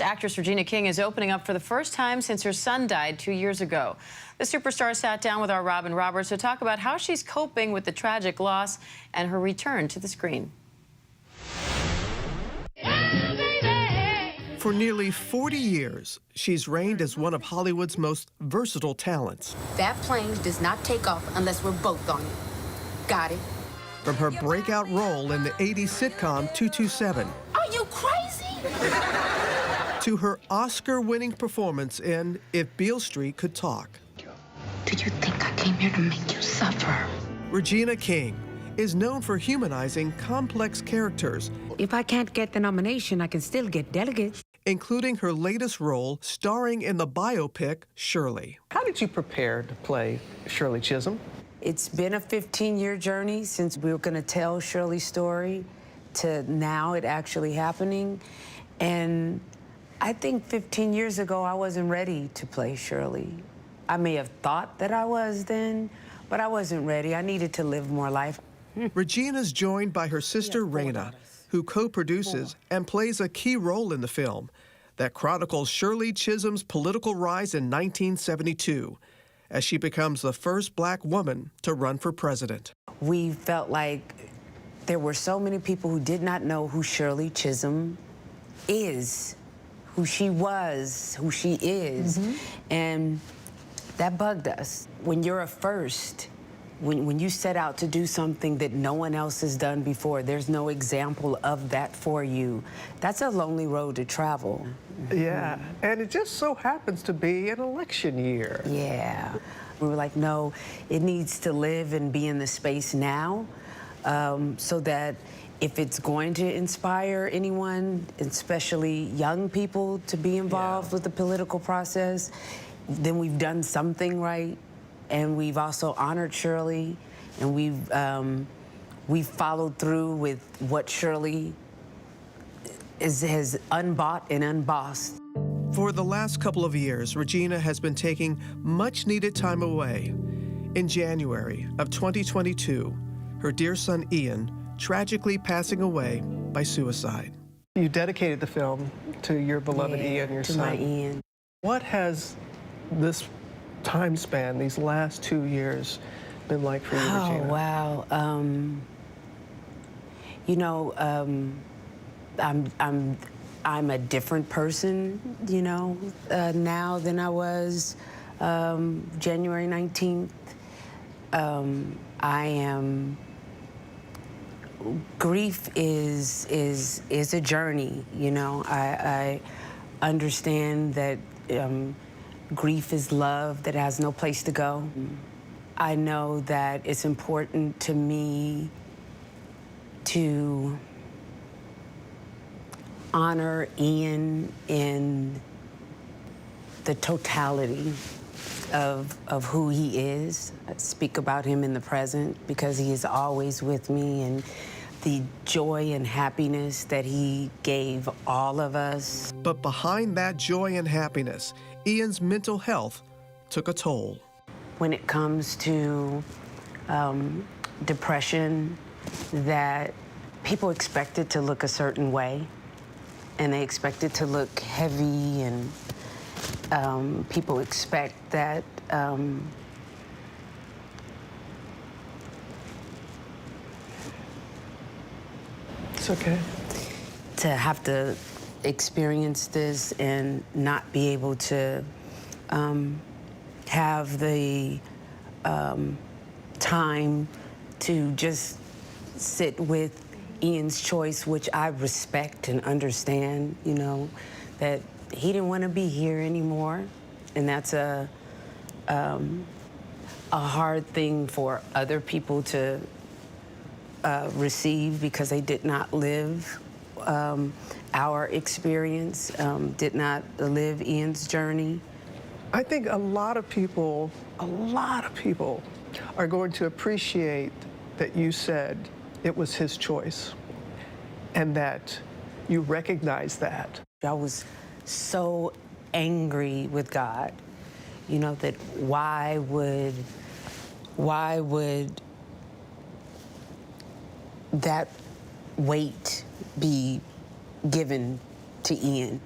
Actress Regina King is opening up for the first time since her son died 2 years ago. The superstar sat down with our Robin Roberts to talk about how she's coping with the tragic loss and her return to the screen. For nearly 40 years, she's reigned as one of Hollywood's most versatile talents. That plane does not take off unless we're both on it. Got it? From her breakout role in the 80s sitcom 227. Are you crazy? To her Oscar-winning performance in If Beale Street Could Talk. Do you think I came here to make you suffer? Regina King is known for humanizing complex characters. If I can't get the nomination, I can still get delegates. Including her latest role starring in the biopic Shirley. How did you prepare to play Shirley Chisholm? It's been a 15-year journey since we were going to tell Shirley's story to now it actually happening. And I think 15 years ago, I wasn't ready to play Shirley. I may have thought that I was then, but I wasn't ready. I needed to live more life. Regina's joined by her sister, Raina, who co-produces and plays a key role in the film that chronicles Shirley Chisholm's political rise in 1972 as she becomes the first black woman to run for president. We felt like there were so many people who did not know who Shirley Chisholm is, who she was, who she is, and that bugged us. When you're a first, when you set out to do something that no one else has done before, there's no example of that for you. That's a lonely road to travel. Yeah, and it just so happens to be an election year. Yeah. We were like, no, it needs to live and be in the space now so that if it's going to inspire anyone, especially young people, to be involved with the political process, then we've done something right. And we've also honored Shirley, and we've followed through with what Shirley has unbought and unbossed. For the last couple of years, Regina has been taking much-needed time away. In January of 2022, her dear son Ian tragically passing away by suicide. You dedicated the film to your beloved Ian, your son. To my Ian. What has this time span, these last 2 years, been like for you, Regina? Oh, wow. You know, I'm a different person, you know, now than I was January 19th. Grief is a journey, you know. I understand that grief is love that has no place to go. I know that it's important to me to honor Ian in the totality of who he is. I speak about him in the present because he is always with me, and the joy and happiness that he gave all of us. But behind that joy and happiness, Ian's mental health took a toll. When it comes to depression, that people expect it to look a certain way, and they expect it to look heavy, and people expect that It's okay. To have to experience this and not be able to have the time to just sit with Ian's choice, which I respect and understand, you know, that he didn't want to be here anymore. And that's a hard thing for other people to receive because they did not live our experience, did not live Ian's journey. I think a lot of people are going to appreciate that you said it was his choice and that you recognize that. I was so angry with God, you know, that why would that weight be given to Ian?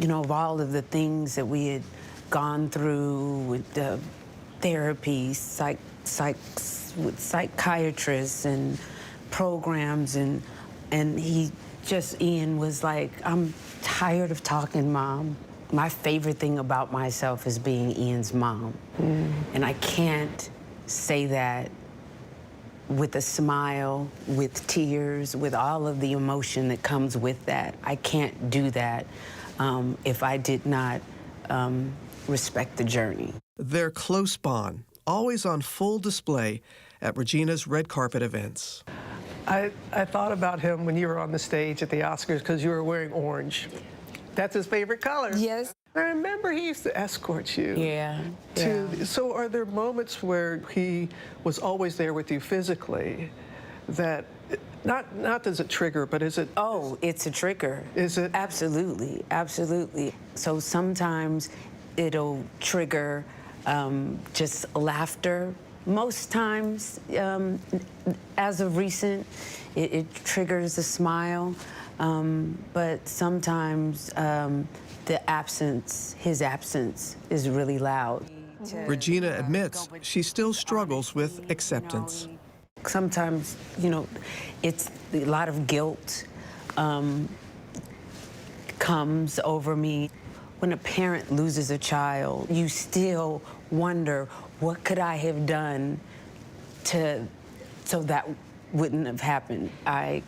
you know, of all of the things that we had gone through with the therapy, with psychiatrists and programs, and he just, Ian was like, I'm tired of talking, Mom. My favorite thing about myself is being Ian's mom. And I can't say that with a smile, with tears, with all of the emotion that comes with that. I can't do that if I did not respect the journey. Their close bond, always on full display at Regina's red carpet events. I thought about him when you were on the stage at the Oscars because you were wearing orange. That's his favorite color. Yes. I remember he used to escort you. Yeah. So are there moments where he was always there with you physically that, not does it trigger, but is it? Oh, it's a trigger. Is it? Absolutely, absolutely. So sometimes it'll trigger just laughter. Most times, as of recent, it triggers a smile. But sometimes his absence is really loud. Regina admits she still struggles with acceptance. Sometimes, you know, it's a lot of guilt comes over me. When a parent loses a child, you still wonder, what could I have done so that wouldn't have happened? I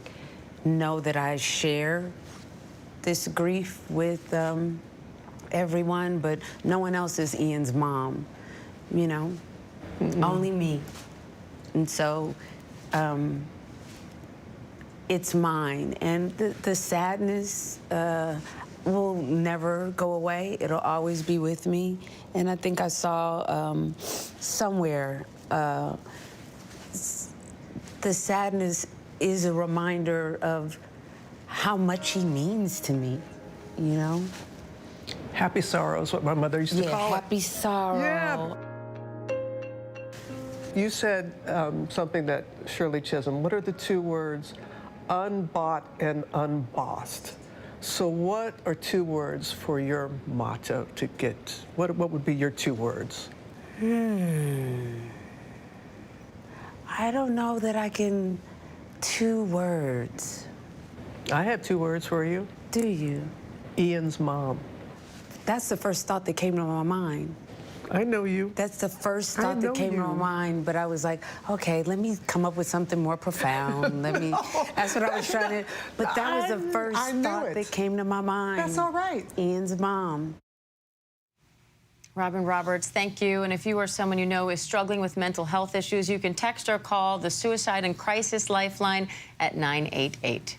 know that I share this grief with everyone, but no one else is Ian's mom, you know? Only me. And so it's mine. And the sadness will never go away. It'll always be with me. And I think I saw somewhere the sadness is a reminder of how much he means to me, you know? Happy sorrow is what my mother used to call it. Happy sorrow. Yeah. You said something that Shirley Chisholm, what are the two words? Unbought and unbossed. So what are two words for your motto to get? What would be your two words? I don't know that I can. Two words. I have two words for you. Do you? Ian's mom. That's the first thought that came to my mind. I know you. That's the first I thought know that came to my you. mind, but I was like, okay, let me come up with something more profound. That's what I was trying to, but that was the first thought that came to my mind. That's all right. Ian's mom. Robin Roberts, thank you. And if you or someone you know is struggling with mental health issues, you can text or call the Suicide and Crisis Lifeline at 988.